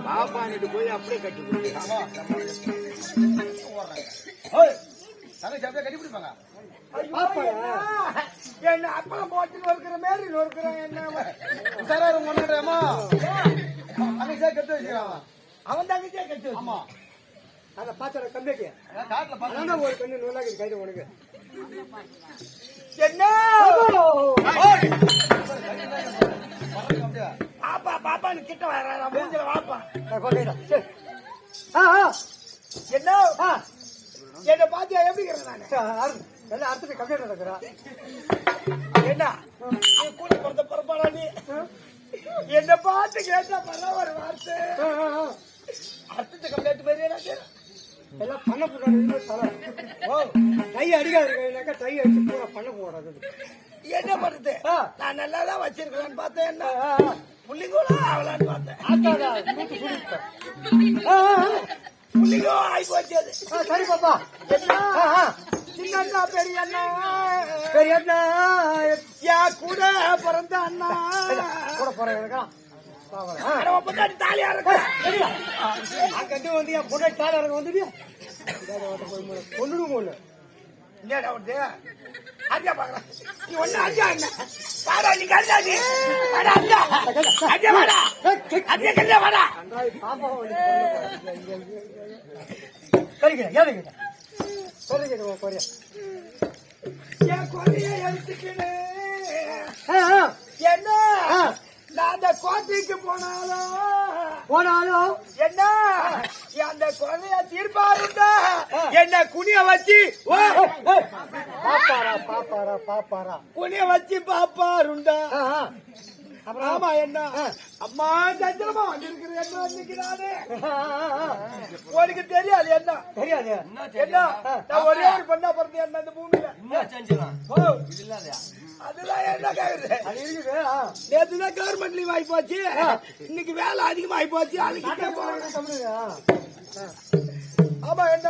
பாப்பானிட்டு போய் அப்படியே கட்டி கட்டி பிடிப்பாங்க. என்ன அப்பளம் போட்டு நொறுக்கிற மாதிரி நொறுக்கிறேன். என்ன சார் முன்னாடியம்மா அன்னைக்கே கட்டு வச்சுக்கிறான். அவன் தங்கச்சே கட்டு வச்சு அதை பாத்திர கம்மிக்கு ஒரு கண்ணு நூலாக கைது உனக்கு என்ன பாப்பா பாப்பான்னு கிட்ட வர மூஞ்சில வாப்பா என்ன என்ன பாத்தியா எப்படி நான் அர்த்தத்தை கம்மியா நடக்கிறேன். என்ன கூட பிறந்த பிறப்பாடா நீ என்ன பார்த்து கேட்டா பண்ண ஒரு வார்த்தை அர்த்தத்தை கம்மியாட்டு மாதிரியே எல்லாம் பண்ண போடாது. ஓ டை அடிக்காதுக்கா டை அடிச்சு பூரா பண்ண போடாது. என்ன பண்ணுது நான் நல்லாதான் வச்சிருக்கலான்னு பார்த்தேன். என்ன புள்ளிங்கூட ஆகலான்னு பார்த்தேன். புள்ளிங்கோ ஆகி போச்சது. சரி பாப்பா சின்ன பெரிய அண்ணா பெரிய அண்ணா யா கூட பிறந்த அண்ணா கூட போறேன் தாலியா இருக்கு அங்கிட்டு வந்து என் பொண்ணு தாலியா இருக்க வந்துட்டு கொண்டுடும் ஒண்ணு என்னடா வந்து அஜா பாக்கலாம் நீ ஒண்ணு அஜா என்ன வாடா நீ கண்டாடி வாடா அஜா அஜா வாடா அஜா கண்டா வாடா பாப்பா சரிங்க ஏறிங்க சரிங்க கொரியா ஏன் கொரியா எடுத்துக்கினே என்ன நான் அந்த கோட்டைக்கு போனாலும் என்ன அந்த கொலைய தீர்ப்பாருண்டா என்ன குனிய வச்சு பாப்பாரா குனிய வச்சு பாப்பாருண்டா. ஆமா என்ன அம்மா சஞ்சலமா வந்திருக்கிறது என்ன நினைக்கிறானே உனக்கு தெரியாது. என்ன தெரியாது என்ன நான் ஒரே ஒரு பொண்ணா பிறந்தேன் என்ன அந்த பூமியில அதுதான் என்ன கேக்குது. அது இருக்குது நேற்றுதான் கவர்மெண்ட் லீவ் ஆகி போச்சு. இன்னைக்கு வேலை அதிகமா ஆகி போச்சு. ஆமா என்ன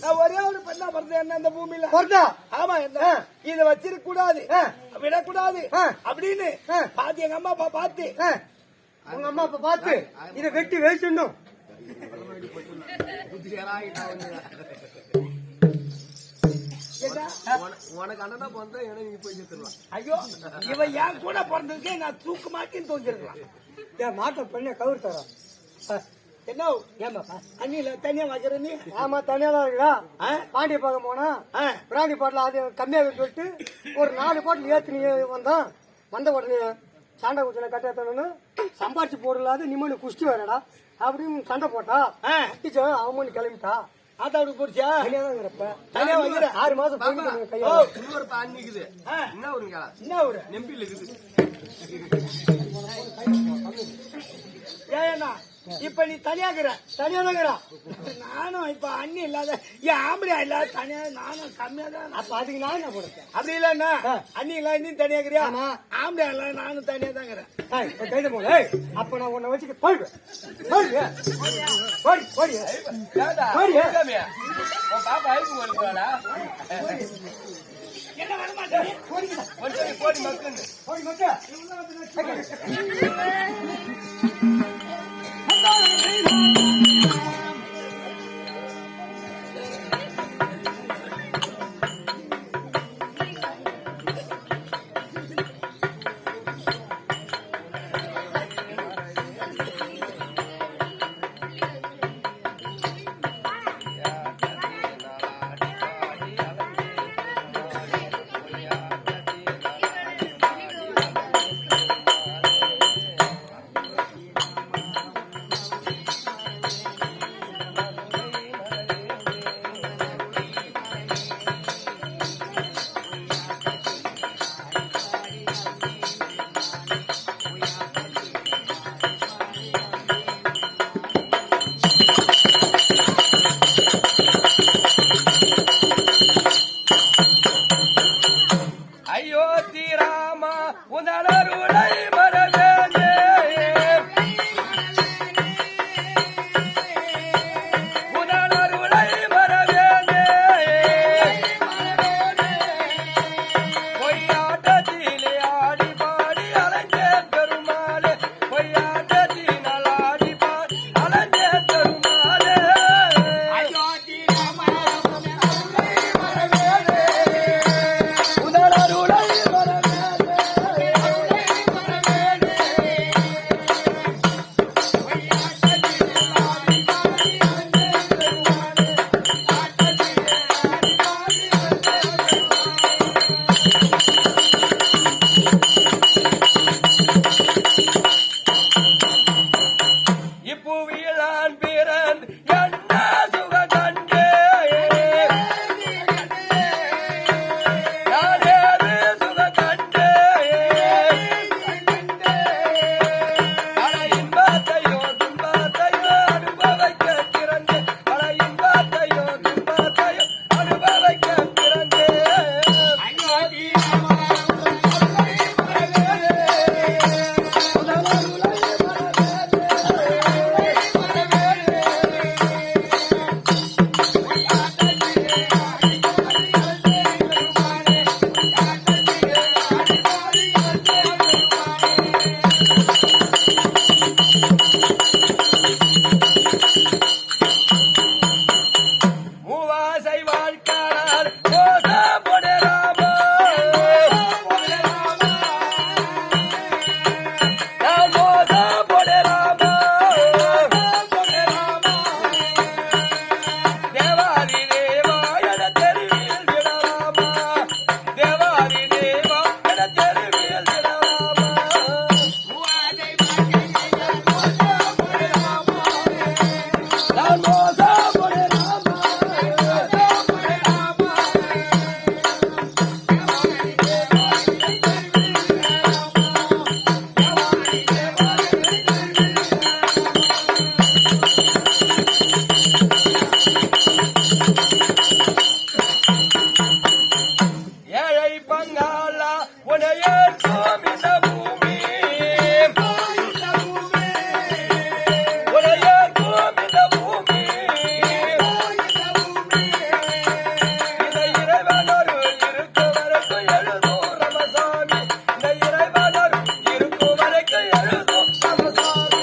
நான் ஒரே ஒரு பெண்ணா பிறந்தேன் என்ன இந்த பூமியில ஆமா என்ன இதை வச்சிருக்க கூடாது விடக்கூடாது அப்படின்னு பாத்து எங்க அம்மா அப்பா பார்த்து உங்க அம்மா அப்பா பார்த்து இதை வெட்டி வேசிடணும். உனக்கு அண்ணனா பிறந்தா நீ போய் செத்துடலாம். ஐயோ இவன் ஏன் கூட பிறந்ததுக்கே நான் தூக்கு மாட்டின்னு தோஞ்சிருக்கலாம். மாட்ட பெண்ணை கவுர் தரோம் என்ன ஏமாப்பா அண்ணில தனியா வைக்கிற நீ ஆமா தனியா தான் இருக்கா. பாண்டிய பார்க்க போனா பிராண்டி பாட்டில் அது கம்மியாக சொல்லிட்டு ஒரு 4 பாட்டில் ஏத்து நீ வந்த உடனே சாண்டை குச்சில கட்டாத்தனு சம்பாரிச்சு போடலாது நிம்மனு குஷ்டி வரடா அப்படின்னு சண்டை போட்டா அவன் கிளம்பிட்டா. ஆத்தாவுக்கு போடுச்சா தனியா வைக்கிற 6 மாசம் அன்னிக்குது என்ன ஒரு நெம்பில் இருக்குது. ஏன்னா இப்ப நீ தனியாக்குற நானும் இப்ப அண்ணி இல்லாத என் ஆம்படியா இல்லாத தனியா நானும் கம்மியா தான். அப்ப அதுக்கு நான் போடுறேன் அப்படி இல்லன்னா அண்ணி இல்ல நீ தனியாக்குறியா ஆம்படியா இல்ல நானும் தனியா தாங்கிறேன். அப்ப நான் உன்னை வச்சுக்க போயிடுவேன். என்ன வர மாட்டேன் வாழ்க்கானால் மோச போடே ராமா நான் மோச போடே ராமா தேவாரி தேவா என தெருவில் விடலாமா தேவாரி தேவா என தெருவில் விடலாமா நான் மோச போடே ராமா ஏழை பங்காளா உனையே இந்த பூமி உனையே இந்த பூமி இந்த இறைவனரு இருக்கும் வரைக்கும் எழுதும் ரமசாமி இந்த இறைவனரு இருக்கும் வரைக்கும் எழுதும் ரமசாமி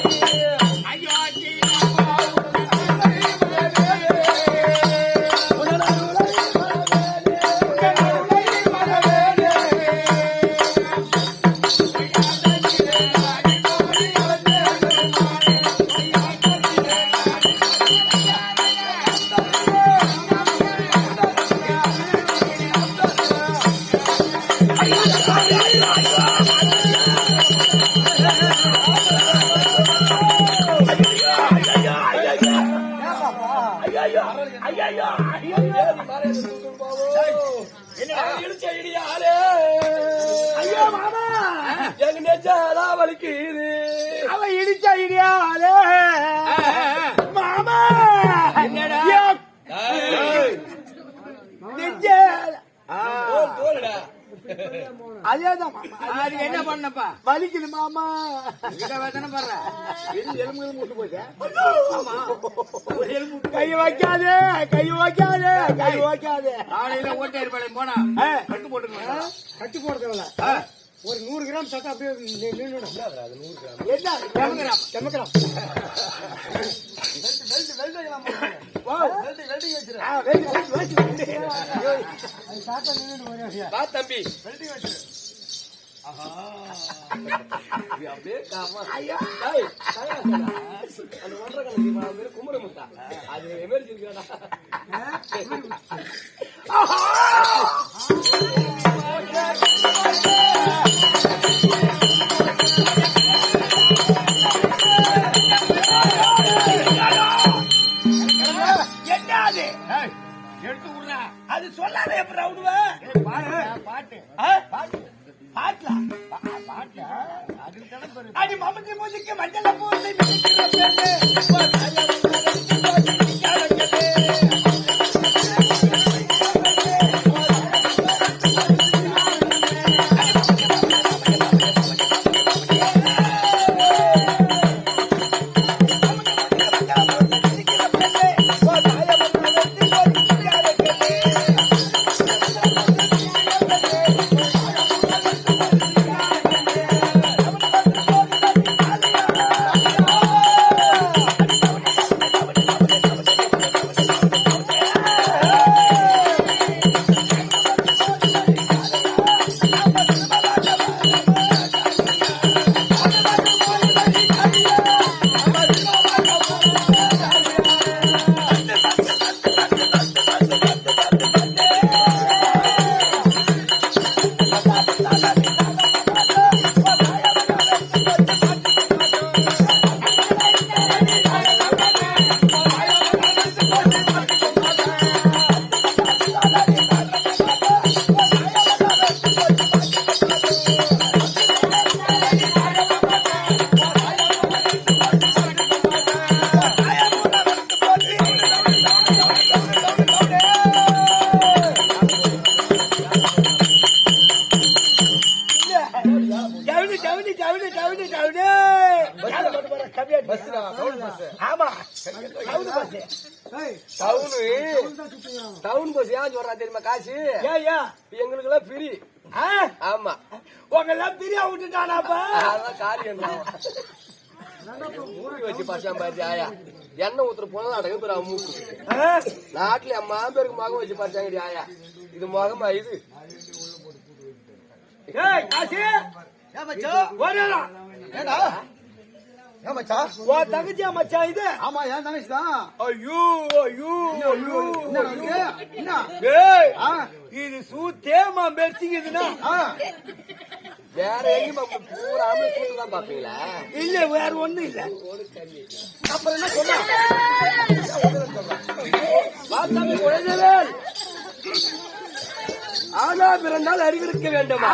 எங்க நெஞ்சாலா வலிக்குது அவன் இடிச்ச ஐடியாலே மாமா என்னடா? தோல்டா அதேதான் மாமா. அதுக்கு என்ன பண்ணப்பா வலிக்குது மாமா இத வேதனை பண்ற எலும்பு முட்டு போச்சா கை வைக்காதே கை வைக்காதே கை வைக்காதே காலையில ஓட்டேரி பாளையம் போனா ஆ. கட்டு போட்டுக்கணும் கட்டி போட தேவையில்ல ஒரு 100 கிராம் சட்டை அப்படியே நின்னுடும். என்ன கிராம். கெமக்ராம் வா தம்பி கும்பிட முட்டா அது எமர்ஜென்சி என்னது எடுத்து விடுறா அது சொல்லாத எப்படி விடுவேன் பாட்டு பாட்டுல பாட்டு அதுக்கு தானே பெரு அடி மமதி மூஞ்சிக்கு மஞ்சள் பூசி மிதிக்கிற பெண்ணு டவுன் பஸ் ஏன் சொல்றா தெரியுமா காசு எங்களுக்கு எல்லாம் பிரி ஆமா உங்க எல்லாம் பிரியா விட்டுட்டானாப்பா அதான் காரியம் ஊருக்கு வச்சு பசாம் பாத்தி ஆயா எண்ணெய் ஊத்துற போனது அடங்கு பேர் மூக்கு நாட்டுல என் மாம்பேருக்கு முகம் வச்சு பார்த்தாங்க ஆயா இது முகமா இது ஏய் காசி ஏன் மச்சான் வரடா ஏடா ஏன் மச்சான் வா தங்கச்சியா மச்சான் இது ஆமா ஏன் தங்கச்சி தான் ஐயோ ஐயோ ஐயோ என்ன உனக்கு? என்ன ஏய் ஆ இது சூத்தேமா பெர்சிக்குதுனா வேற எங்கேயும் பூரா ஆம்பளை கூட்டு தான் பாப்பீங்களா இல்ல வேற ஒண்ணும் இல்ல அப்புறம் என்ன சொன்னா வாசாமி குழந்தைகள் ஆனா பிறந்தால் அறிவிருக்க வேண்டும்